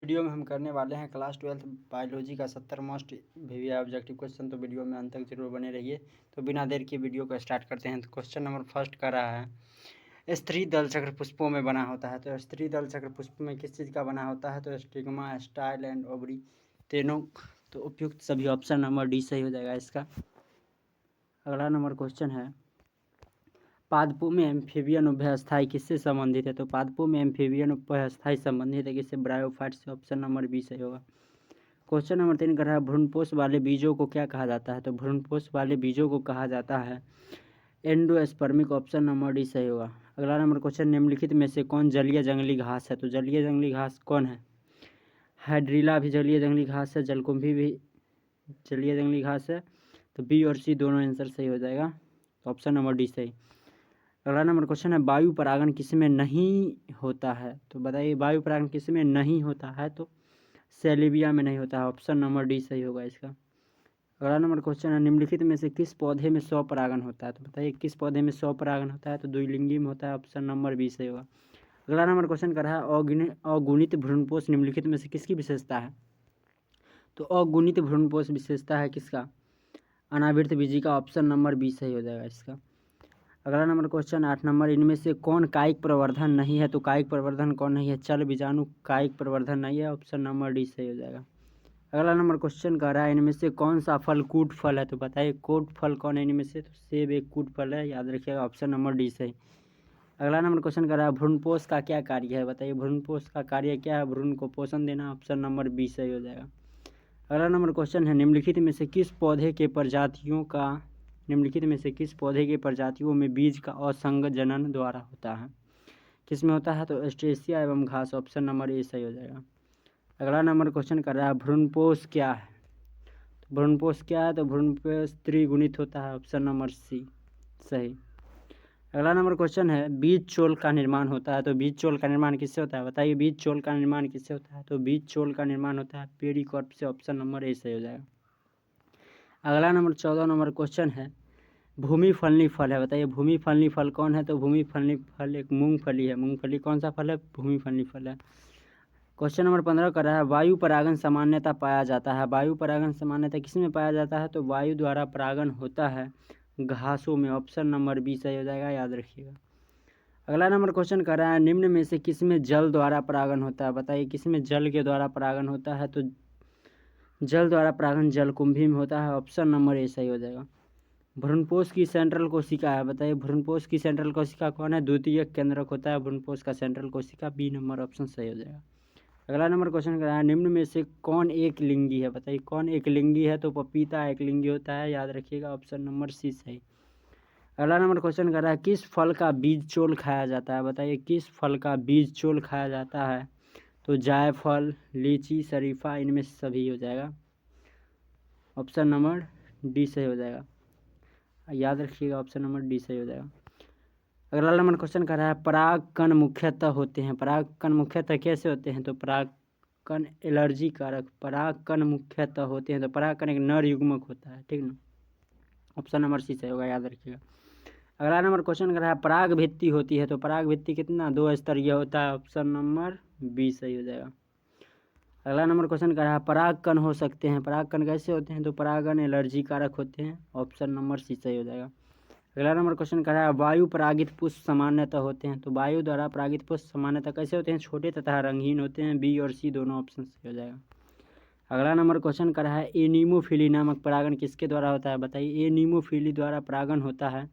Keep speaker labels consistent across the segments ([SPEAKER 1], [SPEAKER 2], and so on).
[SPEAKER 1] Video में हम करने वाले हैं क्लास 12 बायोलॉजी का 70 मोस्ट वीवीआई ऑब्जेक्टिव क्वेश्चन। तो वीडियो में अंत तक जरूर बने रहिए। तो बिना देर की वीडियो को स्टार्ट करते हैं। तो क्वेश्चन नंबर फर्स्ट कर रहा है, स्त्री दल चक्र पुष्पों में बना होता है। तो स्त्री दल चक्र पुष्प में किस चीज़ का बना होता है? तो स्टिग्मा, स्टाइल एंड ओवरी, तीनों। तो उपयुक्त सभी ऑप्शन नंबर डी सही हो जाएगा इसका। अगला नंबर क्वेश्चन है, पादपों में एम्फीबियन उभयस्थाई किससे संबंधित है? तो पादपों में एम्फीबियन उभयस्थाई संबंधित है किससे? ब्रायोफाइट से। ऑप्शन नंबर बी सही होगा। क्वेश्चन नंबर 3 कर रहा है, भ्रूणपोष वाले बीजों को क्या कहा जाता है? तो भ्रूणपोष वाले बीजों को कहा जाता है एंडोस्पर्मिक। ऑप्शन नंबर डी सही होगा। अगला नंबर क्वेश्चन, निम्नलिखित में से कौन जलीय जंगली घास है? तो जलीय जंगली घास कौन है? हाइड्रीला भी जलीय जंगली घास है, जलकुंभी भी जलीय जंगली घास है। तो बी और सी दोनों आंसर सही हो जाएगा। तो ऑप्शन नंबर डी सही। अगला नंबर क्वेश्चन है, वायु परागण किसमें नहीं होता है? तो बताइए वायु परागण किसमें नहीं होता है? तो सेलिविया में नहीं होता है। ऑप्शन नंबर डी सही होगा इसका। अगला नंबर क्वेश्चन है, निम्नलिखित में से किस पौधे में स्वपरागण होता है? तो बताइए किस पौधे में स्वपरागण होता है? तो द्विलिंगी में होता है। ऑप्शन नंबर बी सही होगा। अगला नंबर क्वेश्चन कर रहा है, अगुणित भ्रूणपोष निम्नलिखित में से किसकी विशेषता है? तो अगुणित भ्रूणपोष विशेषता है किसका? अनावृत बीजी का। ऑप्शन नंबर बी सही हो जाएगा इसका। अगला नंबर क्वेश्चन 8 नंबर, इनमें से कौन कायिक प्रवर्धन नहीं है? तो कायिक प्रवर्धन कौन नहीं है? चल बीजाणु कायिक प्रवर्धन नहीं है। ऑप्शन नंबर डी सही हो जाएगा। अगला नंबर क्वेश्चन कह रहा है, इनमें से कौन सा फल कूट फल है? तो बताइए कूट फल कौन है इनमें से? तो सेब एक कूट फल है, याद रखिएगा। ऑप्शन नंबर डी सही। अगला नंबर क्वेश्चन कर रहा है, भ्रूणपोष का क्या कार्य है? बताइए भ्रूणपोष का कार्य क्या है? भ्रूण को पोषण देना। ऑप्शन नंबर बी सही हो जाएगा। अगला नंबर क्वेश्चन है, निम्नलिखित में से किस पौधे के प्रजातियों में बीज का असंग जनन द्वारा होता है? किस में होता है? तो एस्ट्रेसिया एवं घास। ऑप्शन नंबर ए सही हो जाएगा। अगला नंबर क्वेश्चन कर रहा है, भ्रूणपोष क्या है? तो भ्रूणपोष क्या है? तो भ्रूणपोष त्रिगुणित होता है। ऑप्शन नंबर सी सही। अगला नंबर क्वेश्चन है, बीज चोल का निर्माण होता है। तो बीज चोल का निर्माण किससे होता है? बताइए बीज चोल का निर्माण किससे होता है? तो बीज चोल का निर्माण होता है पेरिकार्प से। ऑप्शन नंबर ए सही हो जाएगा। अगला नंबर 14 नंबर क्वेश्चन है, भूमि फलनी फल है। बताइए भूमि फलनी फल कौन है? तो भूमि फलनी फल एक मूंगफली है। मूंगफली कौन सा फल है? भूमि फलनी फल है। क्वेश्चन नंबर 15 कर रहा है, वायु परागण सामान्यतः पाया जाता है। वायु परागण सामान्यतः किस में पाया जाता है? तो वायु द्वारा परागण होता है घासों में। ऑप्शन नंबर बी सही हो जाएगा, याद रखिएगा। अगला नंबर क्वेश्चन कर रहा है, निम्न में से किस में जल द्वारा परागण होता है? बताइए किस में जल के द्वारा परागण होता है? तो जल द्वारा परागण जलकुंभी में होता है। ऑप्शन नंबर ए सही हो जाएगा। भ्रूणपोष की सेंट्रल कोशिका है। बताइए भ्रूणपोष की सेंट्रल कोशिका कौन है? द्वितीयक केंद्रक होता है भ्रूणपोष का सेंट्रल कोशिका। बी नंबर ऑप्शन सही हो जाएगा। अगला नंबर क्वेश्चन कर रहा है, निम्न में से कौन एक लिंगी है? बताइए कौन एक लिंगी है? तो पपीता एक लिंगी होता है, याद रखिएगा। ऑप्शन नंबर सी सही। अगला नंबर क्वेश्चन कर रहा है, किस फल का बीज चोल खाया जाता है? बताइए किस फल का बीज चोल खाया जाता है? तो जायफल, लीची, शरीफा, इनमें से सभी हो जाएगा। ऑप्शन नंबर डी सही हो जाएगा, याद रखिएगा। ऑप्शन नंबर डी सही हो जाएगा। अगला नंबर क्वेश्चन कर रहा है, पराग कण मुख्यतः होते हैं। पराग कण मुख्यतः कैसे होते हैं? तो पराग कण एलर्जी कारक पराग कण मुख्यतः होते हैं। तो पराग कण एक नर युग्मक होता है, ठीक ना। ऑप्शन नंबर सी सही होगा, याद रखिएगा। अगला नंबर क्वेश्चन कर रहा है, पराग भित्ति होती है। तो पराग भित्ति कितना? 2 स्तरीय होता है। ऑप्शन नंबर बी सही हो जाएगा। अगला नंबर क्वेश्चन कर रहा है, पराग कण हो सकते हैं। पराग कण कैसे होते हैं? तो परागण एलर्जी कारक होते हैं। ऑप्शन नंबर सी सही हो जाएगा। अगला नंबर क्वेश्चन कर रहा है, वायु परागित पुष्प सामान्यतः होते हैं। तो वायु द्वारा परागित पुष्प सामान्यतः कैसे होते हैं? छोटे तथा रंगहीन होते हैं। बी और सी दोनों ऑप्शन सही हो जाएगा। अगला नंबर क्वेश्चन कर रहा है, एनीमोफिली नामक परागण किसके द्वारा होता है? बताइए एनीमोफिली द्वारा परागण होता है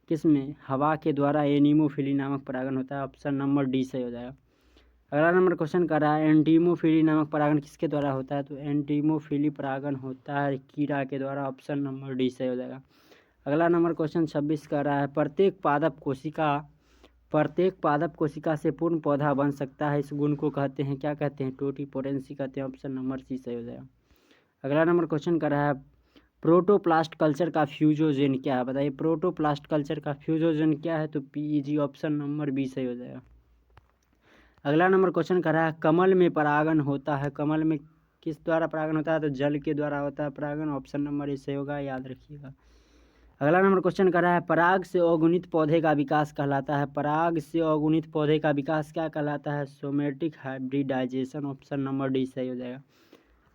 [SPEAKER 1] किसमें? हवा के द्वारा एनीमोफिली नामक परागण होता है। ऑप्शन नंबर डी सही हो जाएगा। अगला नंबर क्वेश्चन कर रहा है, एंटीमोफिली नामक परागण किसके द्वारा होता है? तो एंटीमोफिली परागण होता है कीड़ा के द्वारा। ऑप्शन नंबर डी सही हो जाएगा। अगला नंबर क्वेश्चन 26 कर रहा है, प्रत्येक पादप कोशिका से पूर्ण पौधा बन सकता है। इस गुण को कहते हैं क्या? कहते हैं टोटीपोटेंसी कहते हैं। ऑप्शन नंबर सी सही हो जाएगा। अगला नंबर क्वेश्चन कर रहा है, प्रोटोप्लास्ट कल्चर का फ्यूजोजेन क्या है? बताइए प्रोटोप्लास्ट कल्चर का फ्यूजोजेन क्या है? तो पीईजी। ऑप्शन नंबर बी सही हो जाएगा। अगला नंबर क्वेश्चन कर रहा है, कमल में परागण होता है। कमल में किस द्वारा परागण होता है? तो जल के द्वारा होता है परागण। ऑप्शन नंबर ए सही होगा, याद रखिएगा। अगला नंबर क्वेश्चन कर रहा है पराग से अगुणित पौधे का विकास कहलाता है। पराग से अगुणित पौधे का विकास क्या कहलाता है? Somatic hybridization. Option number D सही हो जाएगा।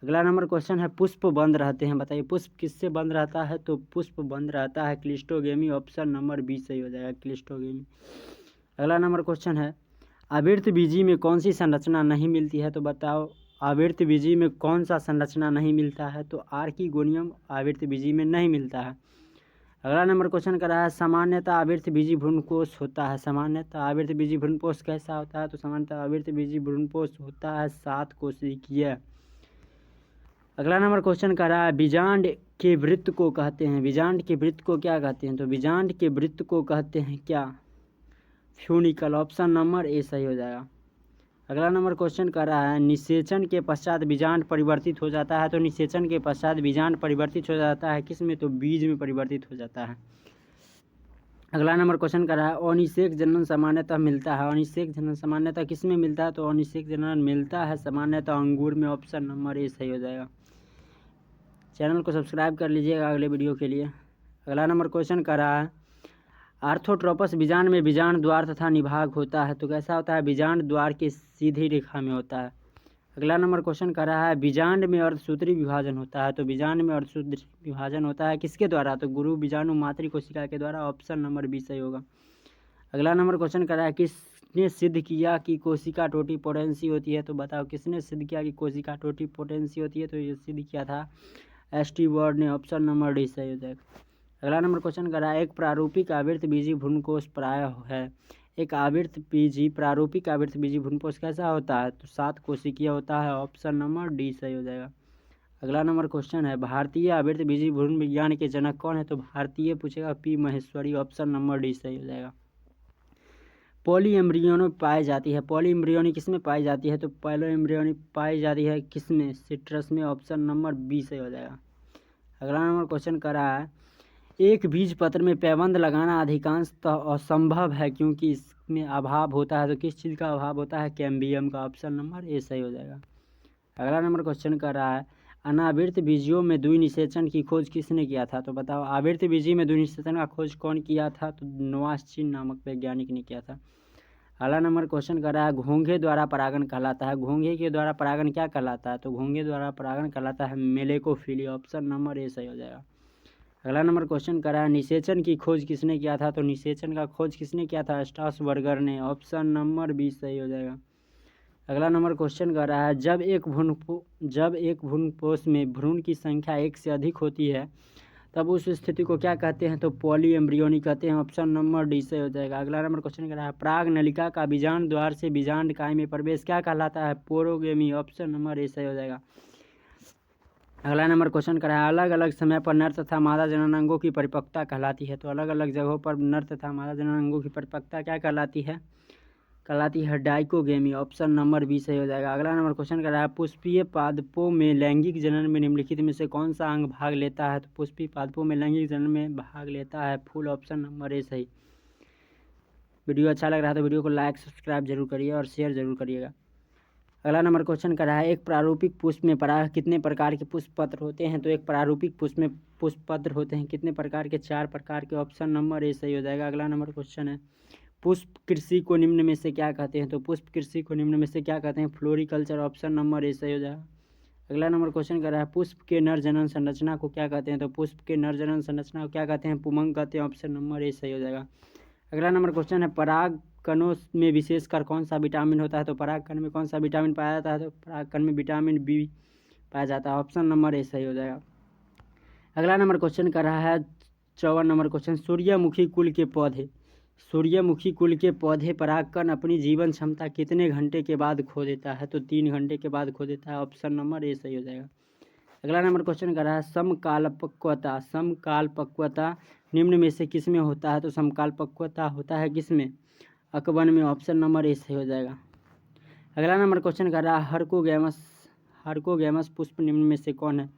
[SPEAKER 1] अगला नंबर क्वेश्चन है पुष्प बंद रहते हैं, बताइए पुष्प किससे बंद रहता है? तो पुष्प बंद रहता है क्लिस्टोगेमी। ऑप्शन नंबर बी सही हो जाएगा, क्लिस्टोगेमी। अगला नंबर क्वेश्चन है आवृत्त बीजी में कौन सी संरचना नहीं मिलती है? तो बताओ आवृत्त बीजी में कौन सा संरचना नहीं मिलता है? तो आर्किगोनियम आवृत्त बीजी में नहीं मिलता है। अगला नंबर क्वेश्चन कर रहा है सामान्यतः आवृत्त बीजी भ्रूणकोष होता है। सामान्यतः आवृत्त बीजी भ्रूणकोष कैसा होता है? तो सामान्यतः आवृत्त बीजी भ्रूणकोष होता है 7 कोशिकीय। अगला नंबर क्वेश्चन कर रहा है बीजांड के वृत्त को कहते हैं। बीजांड के वृत्त को क्या कहते हैं? तो बीजांड के वृत्त को कहते हैं क्या? फ्यूनिकल। ऑप्शन नंबर ए सही हो जाएगा। अगला नंबर क्वेश्चन कर रहा है निषेचन के पश्चात बीजांड परिवर्तित हो जाता है। तो निषेचन के पश्चात बीजांड परिवर्तित हो जाता है किस में? तो बीज में परिवर्तित हो जाता है। अगला नंबर क्वेश्चन कर रहा है अनिषेक जनन सामान्यतः मिलता है। अनिषेक जनन सामान्यतः किस में मिलता है? तो अनिषेक जनन मिलता है सामान्यतः अंगूर में। ऑप्शन नंबर ए सही हो जाएगा। चैनल को सब्सक्राइब कर लीजिएगा अगले वीडियो के लिए। अगला नंबर क्वेश्चन कर रहा है आर्थोट्रोपस बीजांड में बीजांड द्वार तथा निभाग होता है। तो कैसा होता है? बीजांड द्वार की सीधी रेखा में होता है। अगला नंबर क्वेश्चन कर रहा है बीजांड में अर्धसूत्री विभाजन होता है। तो बीजांड में अर्धसूत्री विभाजन होता है किसके द्वारा? तो गुरु बीजाणु मातृ कोशिका के द्वारा। ऑप्शन नंबर बी सही होगा। अगला नंबर क्वेश्चन कर रहा है किसने सिद्ध किया कि कोशिका टोटीपोटेंसी होती है? तो बताओ किसने सिद्ध किया कि कोशिका टोटीपोटेंसी होती है? तो ये सिद्ध किया था स्टीवर्ड ने। ऑप्शन नंबर डी सही हो जाएगा। अगला नंबर क्वेश्चन कर रहा है एक प्रारूपिक आवृत्त बीजी भ्रूणकोष प्रायः है। एक आवृत्त बीजी प्रारूपिक आवृत्त बीजी भ्रूणकोष कैसा होता है? तो 7 कोशिकीय होता है। ऑप्शन नंबर डी सही हो जाएगा। अगला नंबर क्वेश्चन है भारतीय आवृत्त बीजी भ्रूण विज्ञान के जनक कौन है? तो भारतीय पूछेगा P Maheshwari. Option number D सही हो जाएगा। पॉली एम्ब्रियोनी पाई जाती है। पॉली एम्ब्रियोनी किस में पाई जाती है? तो पॉली एम्ब्रियोनी पाई जाती है किस में? सिट्रस में। ऑप्शन नंबर बी सही हो जाएगा। अगला नंबर क्वेश्चन कर रहा है एक बीज पत्र में पैबंद लगाना अधिकांशतः असंभव है क्योंकि इसमें अभाव होता है। तो किस चीज़ का अभाव होता है? कैम्बियम का। ऑप्शन नंबर ए सही हो जाएगा। अगला नंबर क्वेश्चन कर रहा है अनावृत बीजियों में द्विनिषेचन की खोज किसने किया था? तो बताओ आवृत बीजी में द्विनिषेचन का खोज कौन किया था? तो नोवास्चिन नामक वैज्ञानिक ने किया था। अगला नंबर क्वेश्चन कर रहा है घोंघे द्वारा परागण कहलाता है। घोंघे के द्वारा परागण क्या कहलाता है? तो घोंघे द्वारा परागण कहलाता है मेलेकोफिली। ऑप्शन नंबर ए सही हो जाएगा। अगला नंबर क्वेश्चन कर रहा है निषेचन की खोज किसने किया था? तो निषेचन का खोज किसने किया था? स्ट्रासबर्गर ने। ऑप्शन नंबर बी सही हो जाएगा। अगला नंबर क्वेश्चन कर रहा है जब एक भ्रूणपोष में भ्रूण की संख्या 1 से अधिक होती है तब उस स्थिति को क्या कहते हैं? तो पॉली एम्ब्रियोनी कहते हैं। ऑप्शन नंबर डी सही हो जाएगा। अगला नंबर क्वेश्चन कर रहा है प्राग नलिका का बीजांड द्वार से बीजांड काय में प्रवेश क्या कहलाता है? पोरोगेमी। ऑप्शन नंबर ए सही हो जाएगा। अगला नंबर क्वेश्चन कर रहा है अलग अलग समय पर नर तथा मादा जननांगों की परिपक्वता कहलाती है। तो अलग अलग जगहों पर नर तथा मादा जननांगों की परिपक्वता क्या कहलाती है? डाइकोगेमी। ऑप्शन नंबर बी सही हो जाएगा। अगला नंबर क्वेश्चन कर रहा है पुष्पीय पादपों में लैंगिक जनन में निम्नलिखित में से कौन सा अंग भाग लेता है? तो पुष्पीय पादपों में लैंगिक जनन में भाग लेता है फूल। ऑप्शन नंबर ए सही। वीडियो अच्छा लग रहा है तो वीडियो को लाइक सब्सक्राइब जरूर करिए और शेयर जरूर करिएगा। अगला नंबर क्वेश्चन कर रहा है एक प्रारूपिक पुष्प में पराग कितने प्रकार के पुष्प पत्र होते हैं? तो एक प्रारूपिक पुष्प में पुष्प पत्र होते हैं कितने प्रकार के? 4 प्रकार के। ऑप्शन नंबर ए सही हो जाएगा। अगला नंबर क्वेश्चन है पुष्प कृषि को निम्न में से क्या कहते हैं? तो पुष्प कृषि को निम्न में से क्या कहते हैं? फ्लोरिकल्चर। ऑप्शन नंबर ए सही हो जाएगा। अगला नंबर क्वेश्चन कर रहा है पुष्प के नर जनन संरचना को क्या कहते हैं? तो पुष्प के नर जनन संरचना को क्या कहते हैं? पुमंग कहते हैं। ऑप्शन नंबर ए सही हो जाएगा। अगला नंबर क्वेश्चन है पराग कणों में विशेषकर कौन सा विटामिन होता है? तो पराग कण में कौन सा विटामिन पाया जाता है? तो पराग कण में विटामिन बी पाया जाता है। ऑप्शन नंबर ए सही हो जाएगा। अगला नंबर क्वेश्चन कर रहा है 54 नंबर क्वेश्चन सूर्यमुखी कुल के पौधे परागकण अपनी जीवन क्षमता कितने घंटे के बाद खो देता है? तो 3 घंटे के बाद खो देता है। ऑप्शन नंबर ए सही हो जाएगा। अगला नंबर क्वेश्चन कर रहा है समकालपक्वता निम्न में से किस में होता है? तो समकालपक्वता होता है किस में? अकवन में। ऑप्शन नंबर ए सही हो जाएगा। अगला नंबर क्वेश्चन कर रहा है हार्कोगैमस पुष्प निम्न में से कौन है?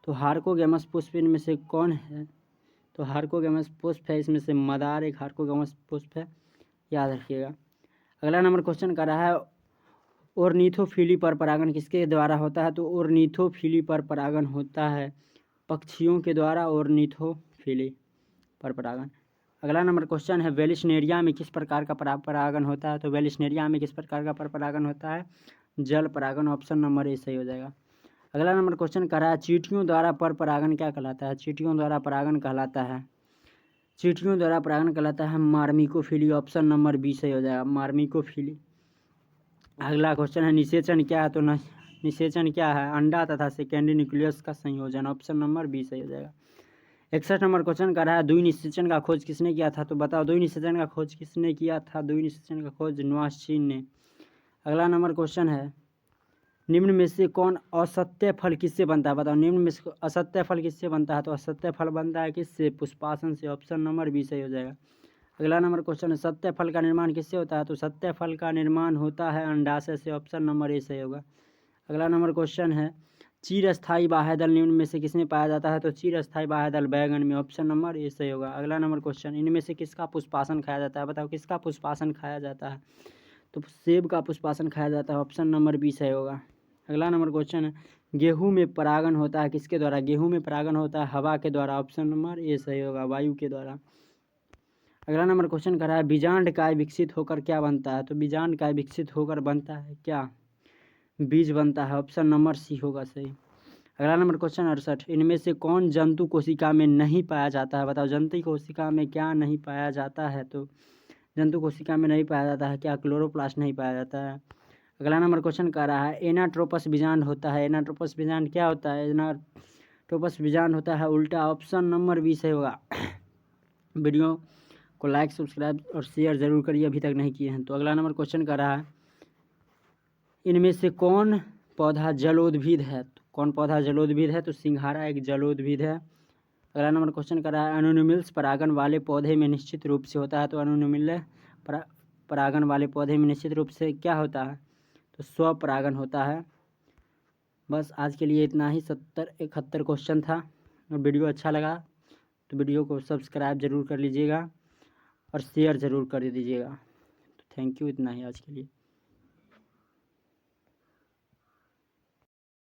[SPEAKER 1] तो हार्कोगैमस पुष्प इनमें से कौन है? तो हार्कोगैमस पुष्प है इसमें से मदार एक हार्कोगैमस पुष्प है, याद रखिएगा। अगला नंबर क्वेश्चन कर रहा है ओर्निथोफिली पर परागण किसके द्वारा होता है? तो ओर्निथोफिली पर परागण होता है पक्षियों के द्वारा। ओर्निथोफिली। पर परागन। अगला नंबर क्वेश्चन है वेलिस्नेरिया में किस प्रकार का परागन होता है? तो वेलिस्नेरिया में किस प्रकार का पर परागन होता है? जल परागन। ऑप्शन नंबर ए सही हो जाएगा। अगला नंबर क्वेश्चन कह रहा है चींटियों द्वारा पर परागन क्या कहलाता है? चींटियों द्वारा परागन कहलाता है, चींटियों द्वारा परागन कहलाता है मार्मिकोफिली। ऑप्शन नंबर बी सही हो जाएगा, मार्मिकोफिली। अगला क्वेश्चन है निषेचन क्या है? तो निषेचन क्या है? अंडा तथा सेकेंडरी न्यूक्लियस का संयोजन। ऑप्शन नंबर बी सही हो जाएगा। 61 नंबर क्वेश्चन कर रहा है द्वि निषेचन का खोज किसने किया था? तो बताओ द्वि निषेचन का खोज किसने किया था? द्वि निषेचन का खोज नोआस्चिन ने। अगला नंबर क्वेश्चन है निम्न में से कौन असत्य फल किससे बनता है? बताओ निम्न में से असत्य फल किससे बनता है? तो असत्य फल बनता है किससे? पुष्पासन से। ऑप्शन नंबर बी सही हो जाएगा। अगला नंबर क्वेश्चन है सत्य फल का निर्माण किससे होता है? तो सत्य फल का निर्माण होता है अंडाशय से। ऑप्शन नंबर ए सही होगा। अगला नंबर क्वेश्चन है चिरस्थायी बाह्यदल निम्न में से किसमें पाया जाता है? तो चिरस्थायी बाह्यदल बैगन में। ऑप्शन नंबर ए सही होगा। अगला नंबर क्वेश्चन इनमें से किसका पुष्पासन खाया जाता है? बताओ किसका पुष्पासन खाया जाता है? तो सेब का पुष्पासन खाया जाता है। ऑप्शन नंबर बी सही होगा। अगला नंबर क्वेश्चन है गेहूं में परागन होता है किसके द्वारा? गेहूं में परागन होता है हवा के द्वारा। ऑप्शन नंबर ए सही होगा, वायु के द्वारा। अगला नंबर क्वेश्चन कर रहा है बीजांड काय विकसित होकर क्या बनता है? तो बीजांड काय विकसित होकर बनता है क्या? बीज बनता है। ऑप्शन नंबर सी होगा सही। अगला नंबर क्वेश्चन 68 इनमें से कौन जंतु कोशिका में नहीं पाया जाता है? बताओ जंतु कोशिका में क्या नहीं पाया जाता है? तो जंतु कोशिका में नहीं पाया जाता है क्या? क्लोरोप्लास्ट नहीं पाया जाता है। अगला नंबर क्वेश्चन कह रहा है एनाट्रोपस बीजांड होता है। एनाट्रोपस बीजांड क्या होता है? एनाट्रोपस बीजांड होता है उल्टा। ऑप्शन नंबर बी सही होगा। वीडियो को लाइक सब्सक्राइब और शेयर जरूर करिए अभी तक नहीं किए हैं। तो अगला नंबर क्वेश्चन कर रहा है इनमें से कौन पौधा जलोद्भिद है? तो कौन पौधा जलोद्भिद है? तो सिंघाड़ा एक जलोद्भिद है। अगला नंबर क्वेश्चन कर रहा है अनुनिमिल्स परागन वाले पौधे में निश्चित रूप से होता है। तो अनुनिमिल परागन वाले पौधे में निश्चित रूप से क्या होता है? तो स्वपरागन होता है। बस आज के लिए इतना ही। 71 क्वेश्चन था और वीडियो अच्छा लगा तो वीडियो को सब्सक्राइब ज़रूर कर लीजिएगा और शेयर ज़रूर कर दीजिएगा। तो थैंक यू, इतना ही आज के लिए।